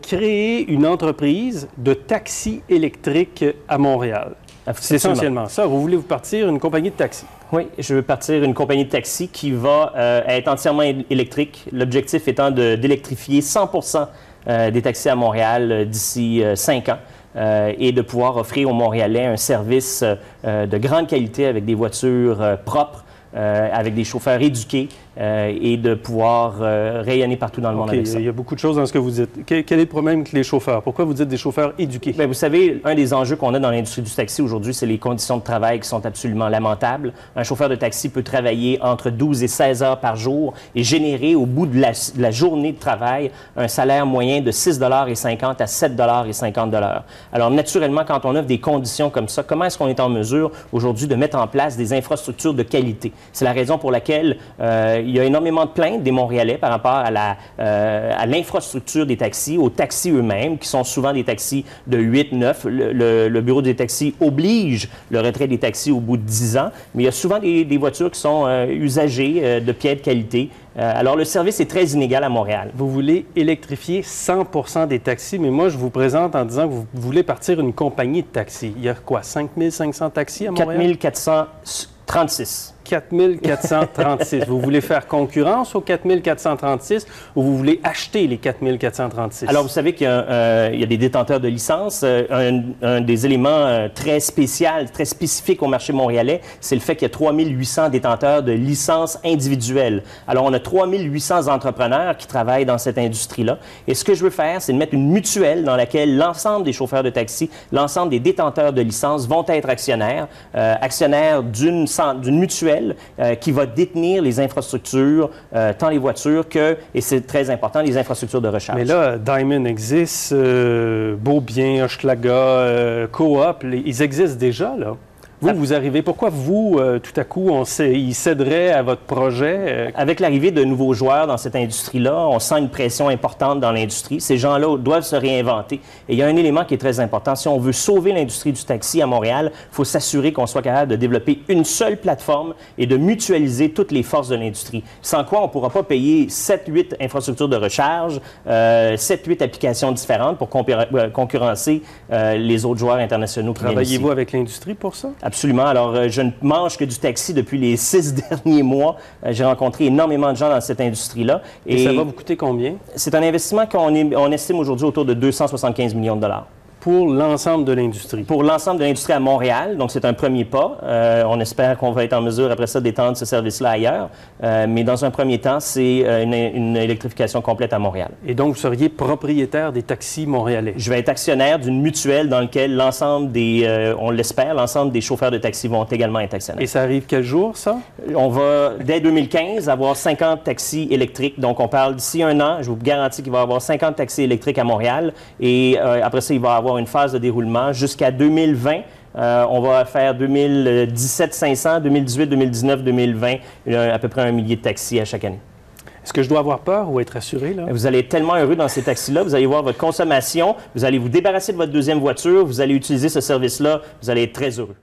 créer une entreprise de taxi électrique à Montréal. C'est essentiellement ça. Vous voulez vous partir une compagnie de taxi? Oui, je veux partir une compagnie de taxi qui va être entièrement électrique. L'objectif étant d'électrifier 100% des taxis à Montréal d'ici 5 ans. Et de pouvoir offrir aux Montréalais un service de grande qualité avec des voitures propres, avec des chauffeurs éduqués et de pouvoir rayonner partout dans le monde avec ça. Il y a beaucoup de choses dans ce que vous dites. Quel est le problème avec les chauffeurs? Pourquoi vous dites des chauffeurs éduqués? Bien, vous savez, un des enjeux qu'on a dans l'industrie du taxi aujourd'hui, c'est les conditions de travail qui sont absolument lamentables. Un chauffeur de taxi peut travailler entre 12 et 16 heures par jour et générer au bout de la journée de travail un salaire moyen de 6,50 $ à 7,50 $. Alors, naturellement, quand on offre des conditions comme ça, comment est-ce qu'on est en mesure aujourd'hui de mettre en place des infrastructures de qualité? C'est la raison pour laquelle il y a énormément de plaintes des Montréalais par rapport à l'infrastructure des taxis, aux taxis eux-mêmes, qui sont souvent des taxis de 8-9. Le bureau des taxis oblige le retrait des taxis au bout de 10 ans, mais il y a souvent des voitures qui sont usagées de piètre qualité. Alors, le service est très inégal à Montréal. Vous voulez électrifier 100% des taxis, mais moi, je vous présente en disant que vous voulez partir une compagnie de taxis. Il y a quoi, 5500 taxis à Montréal? 4436. 4436. Vous voulez faire concurrence aux 4436 ou vous voulez acheter les 4436? Alors, vous savez qu'il y a des détenteurs de licences. Un des éléments très spécifiques au marché montréalais, c'est le fait qu'il y a 3800 détenteurs de licences individuelles. Alors, on a 3800 entrepreneurs qui travaillent dans cette industrie-là. Et ce que je veux faire, c'est de mettre une mutuelle dans laquelle l'ensemble des chauffeurs de taxi, l'ensemble des détenteurs de licences vont être actionnaires, actionnaires d'une mutuelle qui va détenir les infrastructures, tant les voitures que, et c'est très important, les infrastructures de recharge. Mais là, Diamond existe, Beaubien, Hochelaga, Coop, ils existent déjà, là. Vous arrivez. Pourquoi vous, tout à coup, ils céderaient à votre projet? Avec l'arrivée de nouveaux joueurs dans cette industrie-là, on sent une pression importante dans l'industrie. Ces gens-là doivent se réinventer. Et il y a un élément qui est très important. Si on veut sauver l'industrie du taxi à Montréal, il faut s'assurer qu'on soit capable de développer une seule plateforme et de mutualiser toutes les forces de l'industrie. Sans quoi, on ne pourra pas payer 7-8 infrastructures de recharge, 7-8 applications différentes pour concurrencer les autres joueurs internationaux qui viennent ici. Travaillez-vous avec l'industrie pour ça? Absolument. Alors, je ne mange que du taxi depuis les 6 derniers mois. J'ai rencontré énormément de gens dans cette industrie-là. Et ça va vous coûter combien? C'est un investissement qu'on estime aujourd'hui autour de 275 millions de dollars. Pour l'ensemble de l'industrie? Pour l'ensemble de l'industrie à Montréal. Donc, c'est un premier pas. On espère qu'on va être en mesure, après ça, d'étendre ce service-là ailleurs. Mais dans un premier temps, c'est une électrification complète à Montréal. Et donc, vous seriez propriétaire des taxis montréalais? Je vais être actionnaire d'une mutuelle dans laquelle l'ensemble on l'espère, l'ensemble des chauffeurs de taxi vont également être actionnaires. Et ça arrive quel jour, ça? On va, dès 2015, avoir 50 taxis électriques. Donc, on parle d'ici un an. Je vous garantis qu'il va y avoir 50 taxis électriques à Montréal. Et après ça, il va y avoir une phase de déroulement jusqu'à 2020. On va faire 2017 500, 2018, 2019, 2020, à peu près 1 millier de taxis à chaque année. Est-ce que je dois avoir peur ou être assuré, là? Vous allez être tellement heureux dans ces taxis-là. Vous allez voir votre consommation, vous allez vous débarrasser de votre deuxième voiture, vous allez utiliser ce service-là, vous allez être très heureux.